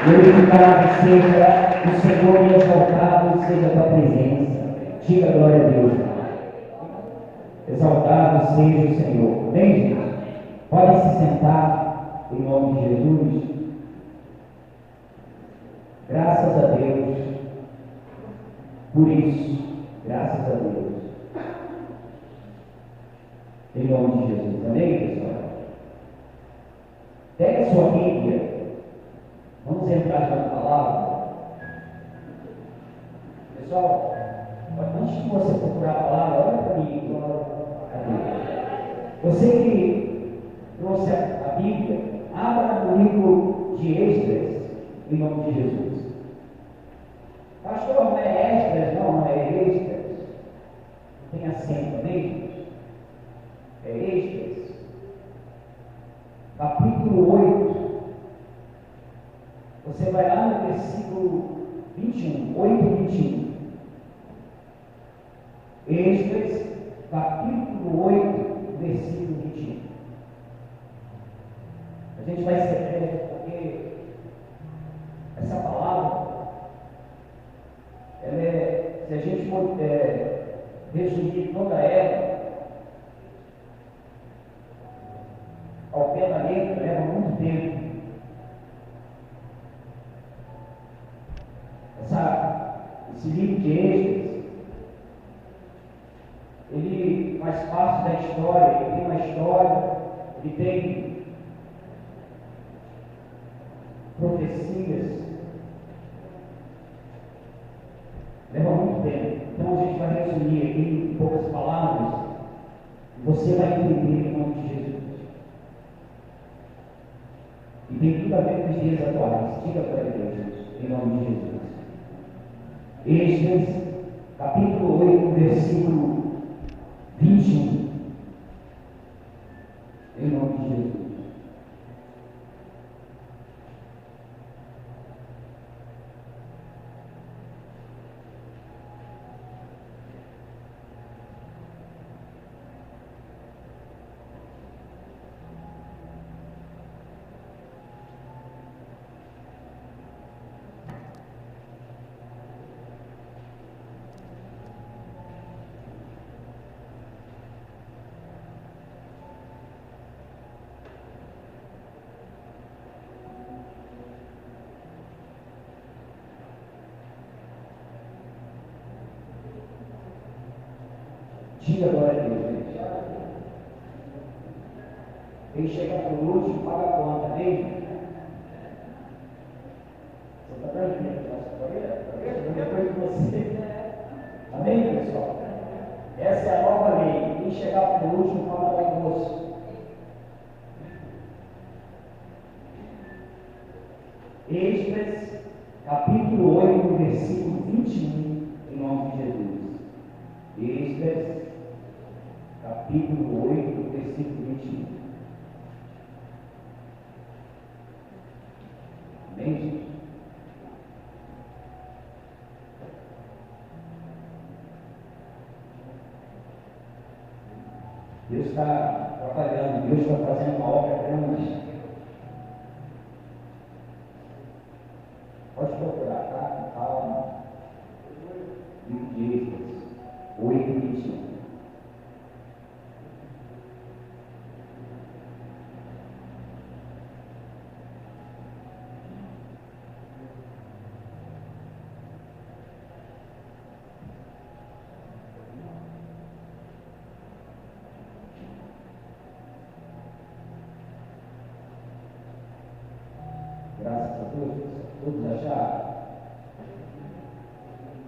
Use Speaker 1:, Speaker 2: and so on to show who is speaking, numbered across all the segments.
Speaker 1: Glorificado seja o Senhor e exaltado seja a tua presença. Diga glória a Deus. Exaltado seja o Senhor. Bem, gente, pode se sentar em nome de Jesus. Graças a Deus por isso. Graças a Deus. Em nome de Jesus. Amém, pessoal? Pegue a sua Bíblia. Vamos entrar na palavra. Pessoal, antes de você procurar a palavra, olha para mim. Você que trouxe a Bíblia, abra no livro de Esdras, em nome de Jesus. Pastor, não é Esdras, não é Esdras. Não tem acento, amém? É Esdras. Capítulo 8. Você vai lá no versículo 21, 8:21. Esdras, capítulo 8, versículo 21. A gente vai ser breve porque essa palavra, ela é, se a gente for resumir toda ela, ao pé da letra, leva muito tempo. Esse livro de Esdras, ele faz parte da história, ele tem uma história, ele tem profecias, leva muito tempo. Então a gente vai resumir aqui em poucas palavras, e você vai entender em nome de Jesus. E tem tudo a ver com os dias atuais. Diga para Deus, em nome de Jesus. Esdras, capítulo 8, versículo 21. Em nome de Jesus. Diga glória a Deus, gente. Quem chega por último paga a conta, amém? Você está tranquilo, depois de você. Amém, pessoal? Essa é a nova lei. Quem chegar por último paga o almoço. Esdras, capítulo 8, versículo 21, em nome de Jesus. Esdras, capítulo 8, versículo 21. Amém, gente? Deus está trabalhando, Deus está fazendo uma obra grande. Pode procurar, tá? Calma. Livro de Esdras, 8:21. Graças a Deus, todos acharam?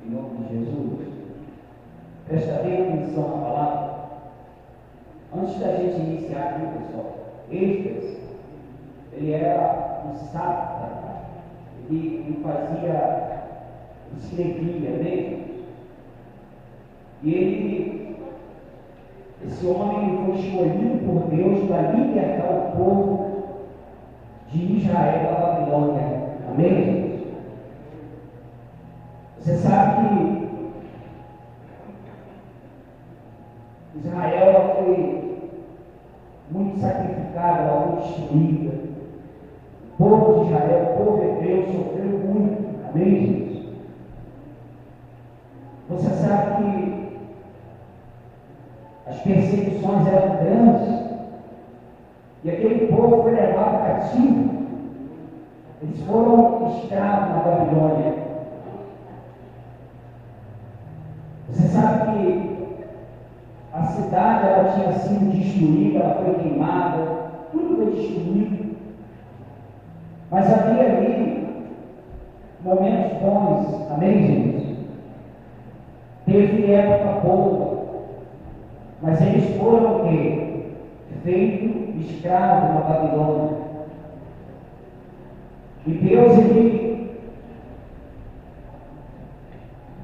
Speaker 1: Em nome de Jesus. Presta bem atenção na palavra. Antes da gente iniciar aqui, pessoal, Esdras, ele era um sábio, ele fazia, escrevia mesmo. E esse homem foi escolhido por Deus para libertar o povo de Israel da Babilônia. Amém? Você sabe que Israel foi muito sacrificado, ela foi destruída. O povo de Israel, o povo hebreu, sofreu muito. Amém, gente? Você sabe que as perseguições eram grandes. E aquele povo foi levado cativo. Eles foram escravos na Babilônia. Você sabe que a cidade ela tinha sido destruída, ela foi queimada, tudo foi destruído. Mas havia ali momentos bons, amém, gente? Teve época boa, mas eles foram o quê? Feito escravo na Babilônia. E Deus, ele,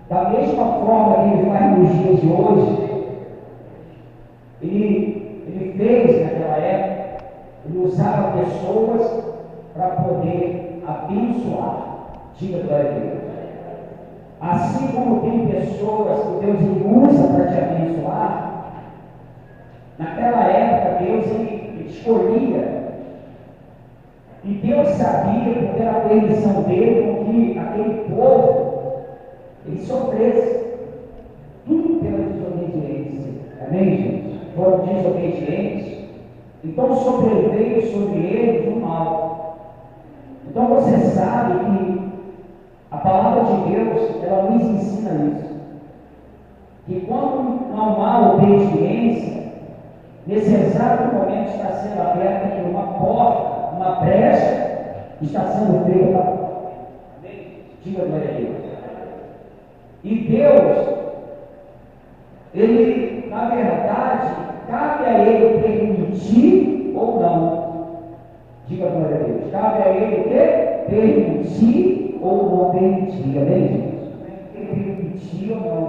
Speaker 1: da mesma forma que ele faz nos dias de hoje, ele fez naquela época, ele usava pessoas para poder abençoar. Diga glória a Deus. Assim como tem pessoas que Deus usa para te abençoar, naquela época Deus ele escolhia, e Deus sabia, porque era a permissão dele, com que aquele povo ele sofresse tudo pela desobediência. Amém, gente? Foram desobedientes, então sobreveio sobre eles o mal. Então você sabe que a palavra de Deus ela nos ensina isso, que quando não há obediência, nesse exato momento está sendo aberta aqui uma porta, uma brecha, está sendo feita. Diga glória a Deus. E Deus, ele, na verdade, cabe a ele permitir ou não. Diga glória a Deus. Cabe a ele o quê? Permitir ou não permitir. Amém, gente? Ele permitir ou não.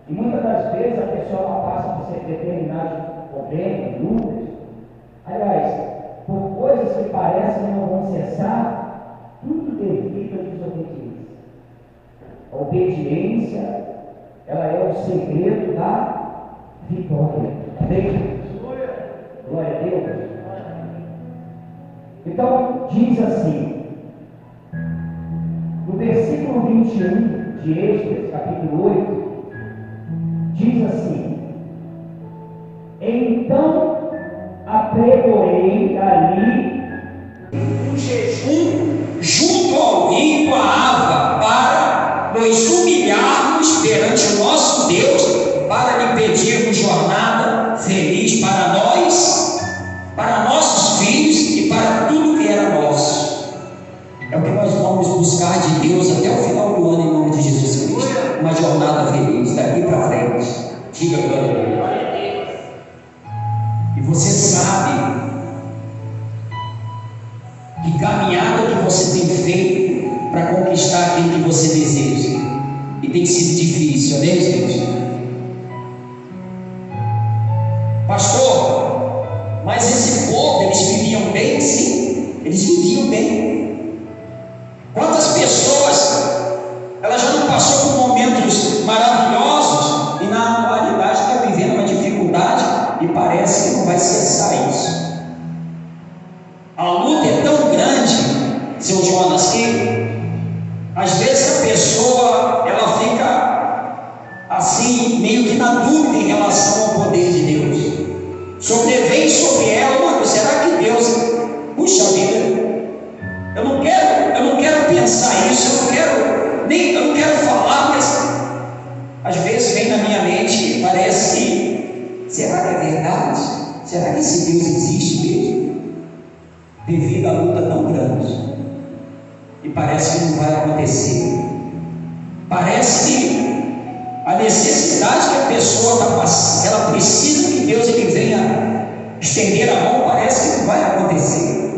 Speaker 1: E muitas das vezes a pessoa passa por ser determinados problemas, lutas, aliás, por coisas que parecem que não vão cessar, tudo devido à desobediência. A obediência, ela é o segredo da vitória. Amém? Glória a Deus. Então, diz assim, no versículo 21 de Esdras, capítulo 8, diz assim: então apregoei ali um jejum junto ao rio com a Ava, para nos humilharmos perante o nosso Deus, para lhe pedirmos
Speaker 2: caminhada que você tem feito para conquistar aquilo que você deseja. E tem sido difícil, né, gente? Pastor, mas esse povo, eles viviam bem? Sim, eles viviam bem. Quantas pessoas, elas já não passou por momentos maravilhosos e na atualidade está vivendo uma dificuldade e parece que não vai cessar isso. A luta é tão grande, seu Jonas, que às vezes a pessoa, ela fica assim, meio que na dúvida em relação ao poder de Deus. Sobrevém sobre ela uma coisa: será que Deus, puxa vida, eu não quero pensar isso, eu não quero falar, mas às vezes vem na minha mente e parece que, será que é verdade? Será que esse Deus existe mesmo? Devido à luta tão grande, e parece que não vai acontecer. Parece que a necessidade que a pessoa está passando, ela precisa que Deus ele venha estender a mão, parece que não vai acontecer.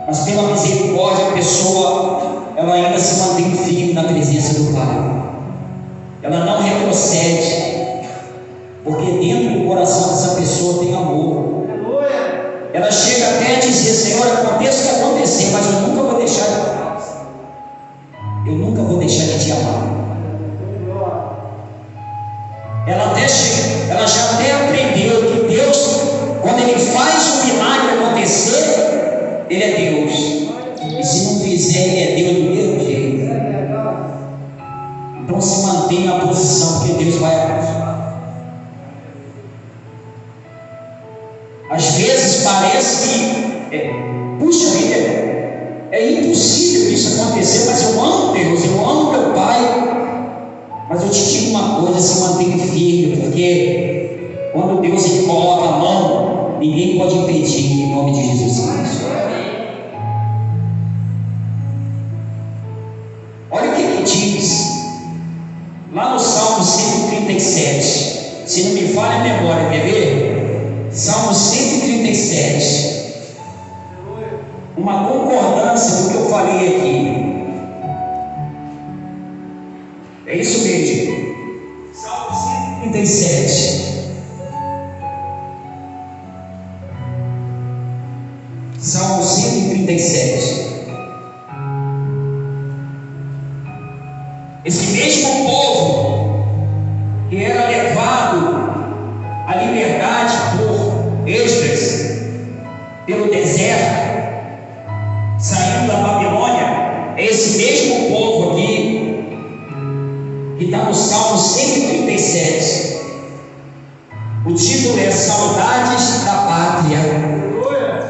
Speaker 2: Mas pela misericórdia, a pessoa, ela ainda se mantém firme na presença do Pai. Ela não retrocede, porque dentro do coração dessa pessoa tem amor. Ela chega até a dizer: Senhor, aconteça o que acontecer, mas eu nunca vou deixar de amar. Eu nunca vou deixar de te amar. Ela já até aprendeu que Deus, quando Ele faz o milagre acontecer, Ele é Deus. E se não fizer, Ele é Deus do mesmo jeito. Então se mantenha na posição, porque Deus vai abençoar. Às vezes parece que, puxa vida, é impossível isso acontecer, mas eu amo Deus, eu amo meu Pai. Mas eu te digo uma coisa: se mantenha firme, porque quando Deus ele coloca a mão, ninguém pode impedir, em nome de Jesus Cristo. Olha o que ele diz lá no Salmo 137, se não me falha a memória, quer ver? Salmo 137, uma concordância do que eu falei aqui. É isso mesmo. Salmo 137. Salmo 137. Esse mesmo povo que era levado à liberdade por Esdras, pelo deserto, saindo da Babilônia, é esse mesmo povo aqui que está no Salmo 137. O título é Saudades da Pátria.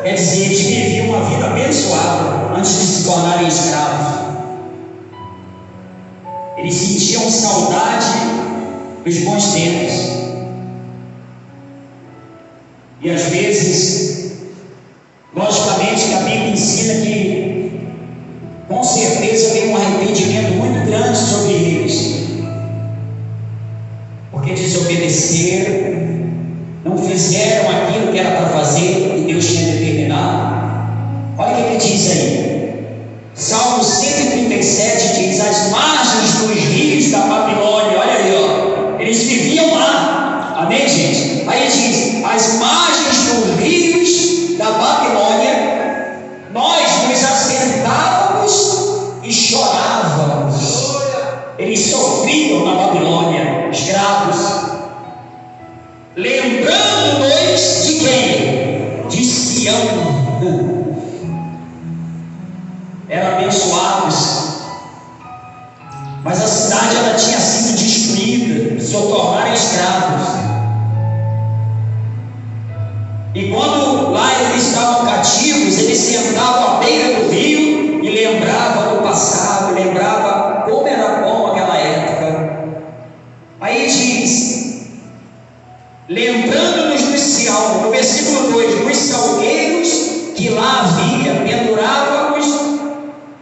Speaker 2: Quer dizer, eles viviam uma vida abençoada antes de se tornarem escravos. Eles sentiam saudade dos bons tempos. E às vezes, logicamente que a Bíblia ensina que com certeza tem um arrependimento muito grande sobre eles, porque desobedeceram, não fizeram aquilo que era para fazer e Deus tinha determinado. Olha o que ele diz aí, Salmo 137 diz: as margens dos rios da Babilônia. Olha aí, ó, eles viviam lá, amém, gente? Aí diz: as margens dos rios da Babilônia, nós nos assentávamos e chorávamos. Eles sofriam na Babilônia, escravos, lembrando-nos de quem? De Sião. Eram abençoados, mas a cidade ela tinha sido destruída, se tornaram escravos. E quando lá eles estavam cativos, eles sentavam à beira do rio e lembravam do passado, lembravam como era bom aquela época. Aí diz: lembrando-nos do Sião, no versículo 2, dos salgueiros que lá havia,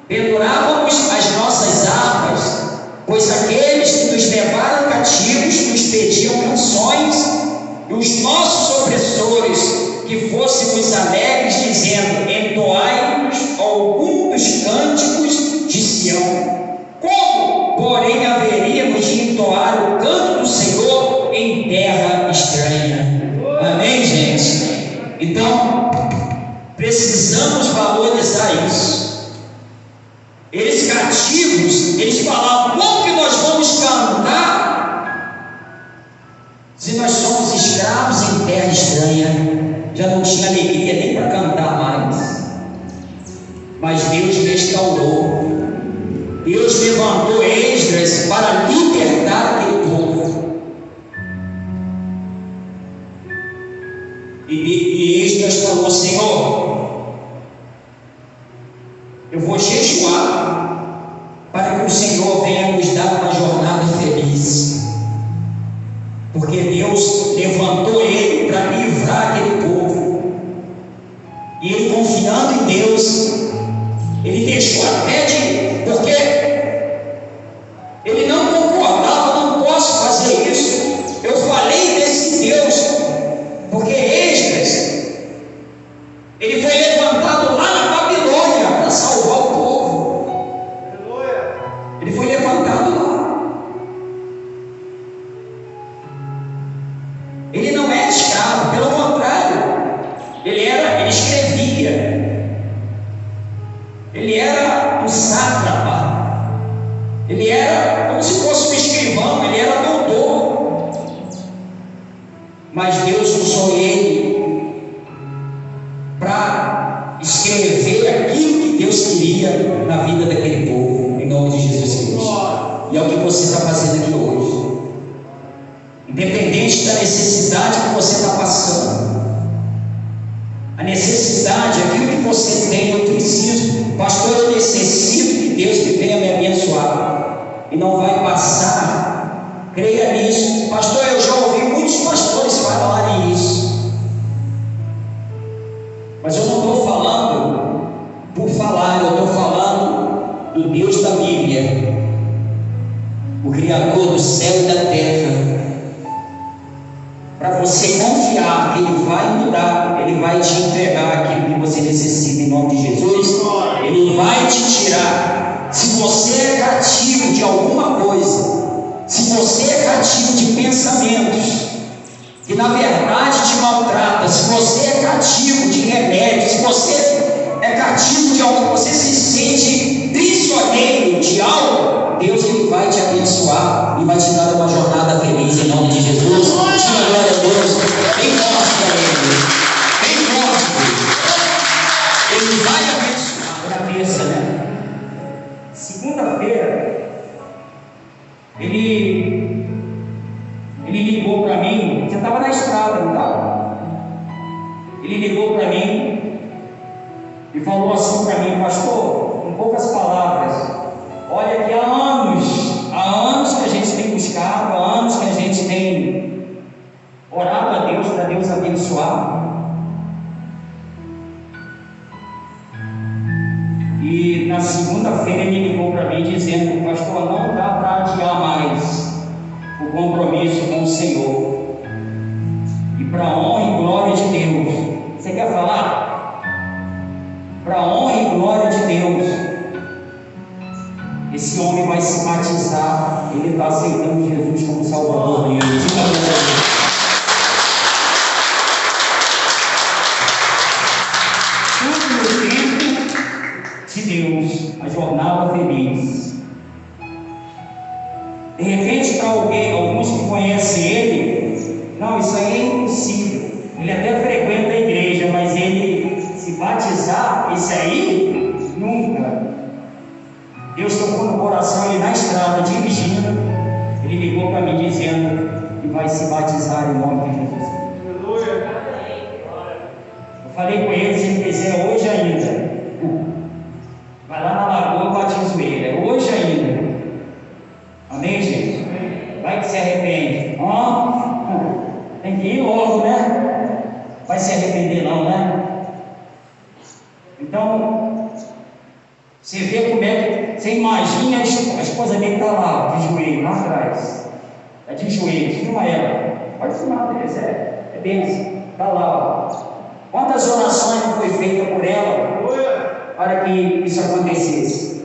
Speaker 2: pendurávamos as nossas harpas, pois aqueles que nos levaram cativos nos pediam canções, e os nossos opressores que fôssemos alegres, dizendo: entoai-nos algum dos cânticos de Sião. Como, porém, haveríamos de entoar o canto do Senhor em terra estranha? Amém, gente? Então, precisamos valorizar isso. Eles cativos, eles falavam: como que nós vamos cantar se nós somos escravos em terra estranha? Já não tinha alegria nem para cantar mais. Mas Deus restaurou. Deus levantou Esdras para libertar aquele povo. E Esdras falou: Senhor, eu vou jejuar para que o Senhor venha nos dar uma jornada feliz. Porque Deus levantou ele para livrar aquele povo. E ele, confiando em Deus, ele deixou a pede, porque ele não concordava: não posso fazer isso. Eu falei desse Deus, porque Esdras, ele foi levantado lá na Babilônia para salvar o povo. Ele foi levantado lá. Ele não é escravo, pelo contrário, ele escrevia, ele era um sátrapa, ele era como se fosse um escrivão, ele era doutor. Mas Deus usou ele para escrever aquilo que Deus queria na vida daquele povo, em nome de Jesus Cristo. E é o que você está fazendo aqui hoje. Independente da necessidade que você está passando, a necessidade, aquilo que você tem: eu preciso, pastor, eu necessito que Deus que venha me abençoar, e não vai passar. Creia nisso, pastor. Eu já ouvi muitos pastores falarem isso, mas eu não estou falando por falar, eu estou falando do Deus da Bíblia, o Criador do céu e da terra, para você confiar que Ele vai mudar, Ele vai te entregar aquilo que você necessita, em nome de Jesus. Ele vai te tirar. Se você é cativo de alguma coisa, se você é cativo de pensamentos que na verdade te maltrata, se você é cativo de remédios, se você é cativo de algo, você se sente prisioneiro de algo, Deus Ele vai te abençoar e vai te dar uma jornada feliz, em nome de Jesus. Diga glória a Deus, bem forte para Ele, bem forte. Ele vai abençoar. Na terça, né? Segunda-feira, ele ligou para mim. Você estava na estrada, não estava? Ele ligou para mim e falou assim para mim: pastor, com poucas palavras, olha que há anos que a gente tem buscado, há anos que a gente tem orado a Deus para Deus abençoar. E na segunda-feira ele ligou para mim dizendo: pastor, não dá para adiar mais o compromisso com o Senhor, e para a honra e glória de Deus. Você quer falar? Para a honra e glória de Deus, esse homem vai se batizar. Ele está aceitando Jesus como Salvador dele. Diga a Deus. Tudo no tempo de Deus, a jornada feliz. De repente, para alguns que conhecem ele, não, isso aí é impossível. Ele até frequenta a igreja, mas ele se batizar, esse aí, nunca. Deus tocou no coração, ele na estrada, dirigindo, ele ligou para mim dizendo que vai se batizar em nome de Jesus. Eu falei com ele: se ele quiser, hoje ainda, vai lá na lagoa e batizo ele, é hoje ainda. Amém, gente? Vai que se arrepende. Tem que ir logo, né? Vai se arrepender não, né? Então, você vê como é que... Você imagina a esposa dele está lá, de joelho, lá atrás. É de joelho, filma ela. Pode filmar, beleza? É bênção. Está lá, ó. Quantas orações não foi feita por ela para que isso acontecesse?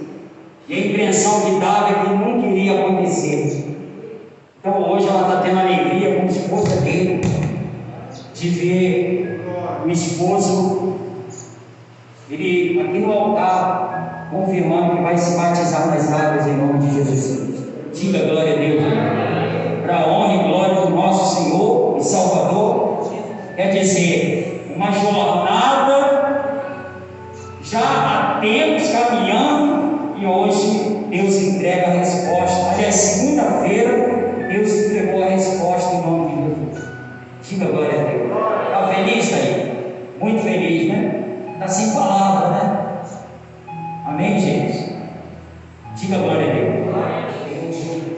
Speaker 2: E a impressão que dava é que nunca iria acontecer. Então hoje ela está tendo alegria como se fosse dele, de ver o esposo, ele aqui no altar, confirmando que vai se batizar nas águas em nome de Jesus Cristo. Diga glória a Deus. Para a honra e glória do nosso Senhor e Salvador, quer dizer, uma jornada já há tempos caminhando, e hoje Deus entrega a resposta. Hoje é segunda-feira, Deus entregou a resposta em nome de Jesus. Diga glória a Deus. Está feliz aí? Muito feliz, né? Está sem palavra, né? Amém, gente? Diga glória a Deus.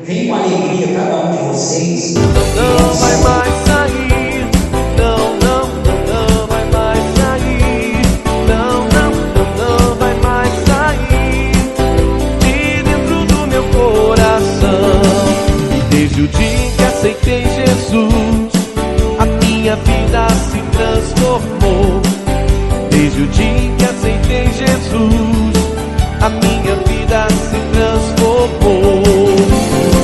Speaker 2: Vem com alegria cada um de vocês.
Speaker 3: Não vai mais sair. Não vai mais sair. Não vai mais sair de dentro do meu coração. Desde o dia em que aceitei Jesus, a minha vida se transformou. Desde o dia em que aceitei Jesus, a minha vida se transformou.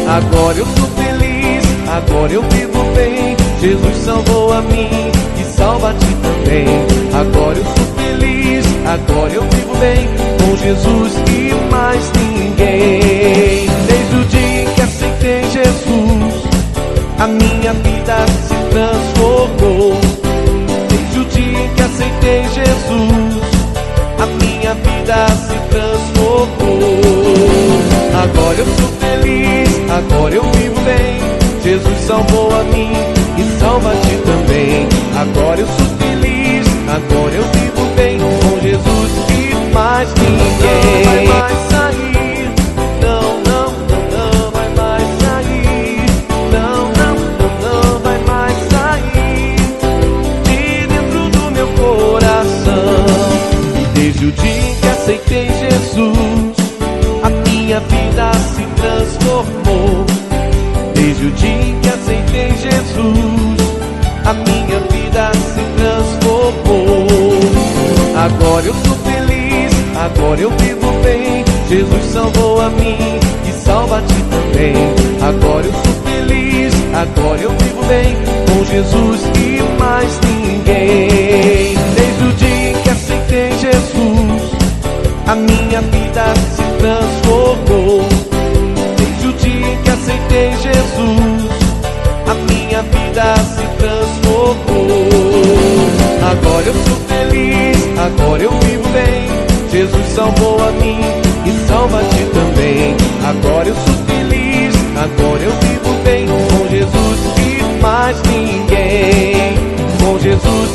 Speaker 3: Agora eu sou feliz, agora eu vivo bem. Jesus salvou a mim e salva a ti também. Agora eu sou feliz, agora eu vivo bem, com Jesus e mais ninguém. Desde o dia em que aceitei Jesus, a minha vida se transformou. Desde o dia em que aceitei Jesus, a minha vida se transformou. Agora eu sou feliz, agora eu vivo bem. Jesus salvou a mim e salva a ti também. Agora eu sou feliz, agora eu vivo bem, com Jesus e mais ninguém. Não vai mais sair. Não vai mais sair. Não vai mais sair de dentro do meu coração. Desde o dia em que aceitei Jesus, a minha vida se transformou. Desde o dia em que aceitei Jesus, a minha vida se transformou. Agora eu sou feliz, agora eu vivo bem. Jesus salvou a mim e salva a ti também. Agora eu sou feliz, agora eu vivo bem, com Jesus e mais ninguém. Desde o dia em que aceitei Jesus, a minha vida se transformou. Desde o dia em que aceitei Jesus, a minha vida se transformou. Agora eu sou feliz, agora eu vivo bem. Jesus salvou a mim e salva a ti também. Agora eu sou feliz, agora eu vivo bem, com Jesus e mais ninguém. Com Jesus